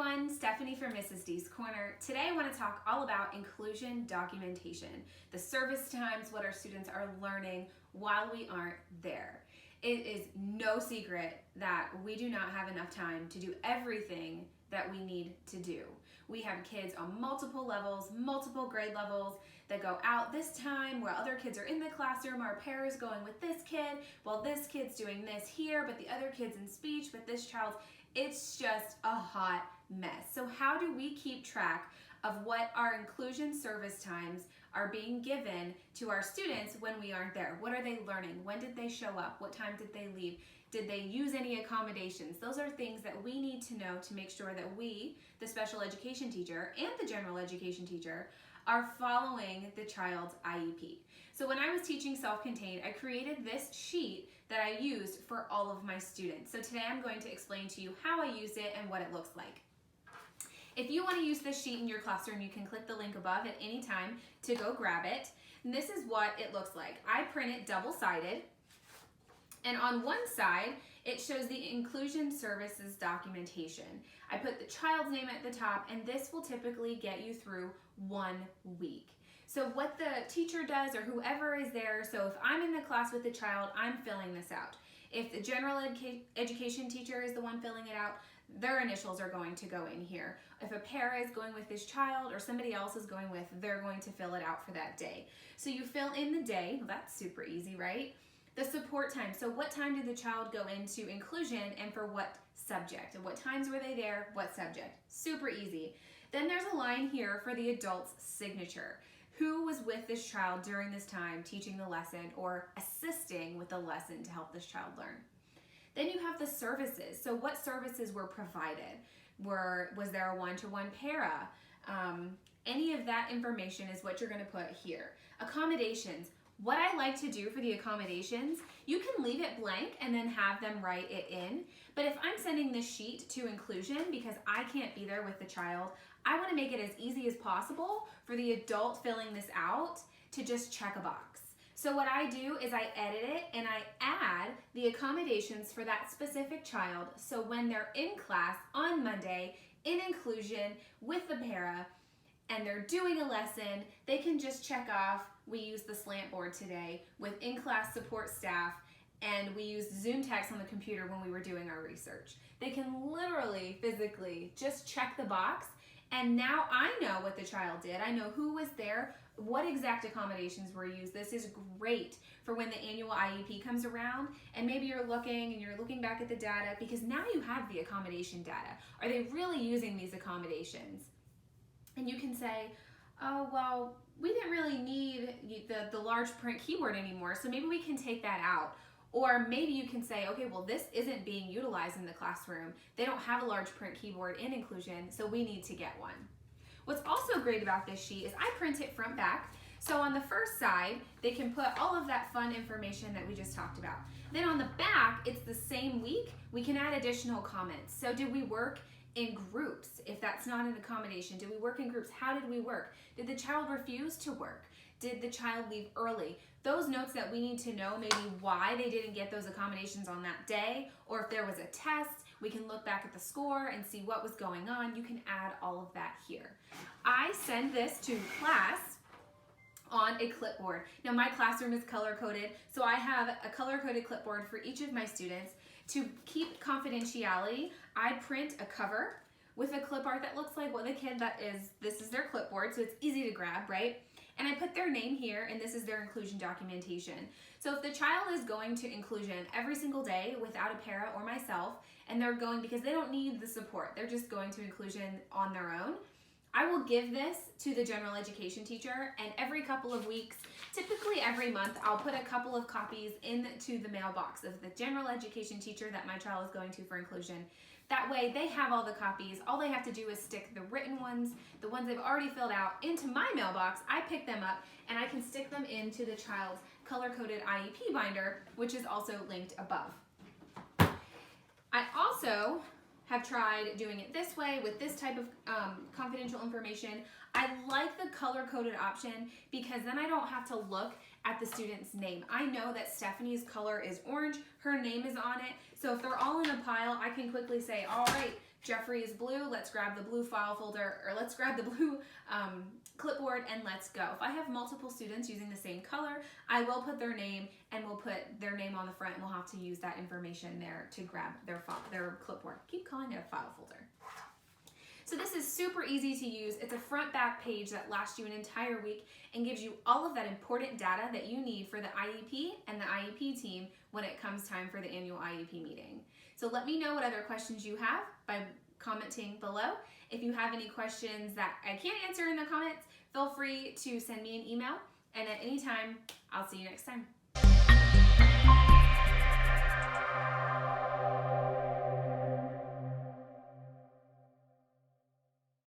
everyone, Stephanie from Mrs. D's Corner. Today I want to talk all about inclusion documentation, the service times, what our students are learning while we aren't there. It is no secret that we do not have enough time to do everything that we need to do. We have kids on multiple levels, multiple grade levels that go out this time where other kids are in the classroom. Our pair is going with this kid while this kid's doing this here, but the other kid's in speech, but this child's. It's just a hot mess. So how do we keep track of what our inclusion service times are being given to our students when we aren't there? What are they learning? When did they show up? What time did they leave? Did they use any accommodations? Those are things that we need to know to make sure that we, the special education teacher and the general education teacher, are following the child's IEP. So when I was teaching self-contained, I created this sheet that I used for all of my students. So today I'm going to explain to you how I used it and what it looks like. If you want to use this sheet in your classroom, you can click the link above at any time to go grab it. And this is what it looks like. I print it double-sided, and on one side, it shows the inclusion services documentation. I put the child's name at the top, and this will typically get you through 1 week. So what the teacher does, or whoever is there, so if I'm in the class with the child, I'm filling this out. If the general education teacher is the one filling it out, their initials are going to go in here. If a para is going with this child or somebody else is going with, they're going to fill it out for that day. So you fill in the day. Well, that's super easy, right? The support time. So what time did the child go into inclusion and for what subject? And what times were they there? What subject? Super easy. Then there's a line here for the adult's signature. Who was with this child during this time teaching the lesson or assisting with the lesson to help this child learn? Then you have the services. So what services were provided? Was there a one-to-one para? Any of that information is what you're going to put here. Accommodations. What I like to do for the accommodations, you can leave it blank and then have them write it in. But if I'm sending this sheet to inclusion because I can't be there with the child, I want to make it as easy as possible for the adult filling this out to just check a box. So what I do is I edit it and I add the accommodations for that specific child. So when they're in class on Monday in inclusion with the para and they're doing a lesson, they can just check off, we used the slant board today with in-class support staff, and we used Zoom text on the computer when we were doing our research. They can literally, physically just check the box, and now I know what the child did. I know who was there, what exact accommodations were used. This is great for when the annual IEP comes around, and maybe you're looking back at the data because now you have the accommodation data. Are they really using these accommodations? And you can say, oh, well, we didn't really need the large print keyboard anymore, so maybe we can take that out. Or maybe you can say, okay, well, this isn't being utilized in the classroom. They don't have a large print keyboard in inclusion, so we need to get one. What's also great about this sheet is I print it front back. So on the first side, they can put all of that fun information that we just talked about. Then on the back, it's the same week. We can add additional comments. So did we work in groups? If that's not an accommodation, did we work in groups? How did we work? Did the child refuse to work? Did the child leave early? Those notes that we need to know, maybe why they didn't get those accommodations on that day, or if there was a test, we can look back at the score and see what was going on. You can add all of that here. I send this to class on a clipboard. Now my classroom is color-coded, so I have a color-coded clipboard for each of my students. To keep confidentiality, I print a cover with a clip art that looks like what the kid this is their clipboard, so it's easy to grab, right? And I put their name here, and this is their inclusion documentation. So if the child is going to inclusion every single day without a para or myself, and they're going because they don't need the support, they're just going to inclusion on their own, I will give this to the general education teacher, and every couple of weeks, typically every month, I'll put a couple of copies into the mailbox of the general education teacher that my child is going to for inclusion. That way they have all the copies. All they have to do is stick the written ones, the ones they've already filled out, into my mailbox. I pick them up and I can stick them into the child's color-coded IEP binder, which is also linked above. I also have tried doing it this way with this type of confidential information. I like the color-coded option because then I don't have to look at the student's name. I know that Stephanie's color is orange, her name is on it, so if they're all in a pile, I can quickly say, all right, Jeffrey is blue, let's grab the blue file folder, or let's grab the blue clipboard and let's go. If I have multiple students using the same color, I will put their name and we'll put their name on the front, and we'll have to use that information there to grab their clipboard. Keep calling it a file folder. So this is super easy to use. It's a front back page that lasts you an entire week and gives you all of that important data that you need for the IEP and the IEP team when it comes time for the annual IEP meeting. So let me know what other questions you have by commenting below. If you have any questions that I can't answer in the comments, feel free to send me an email, and at any time, I'll see you next time.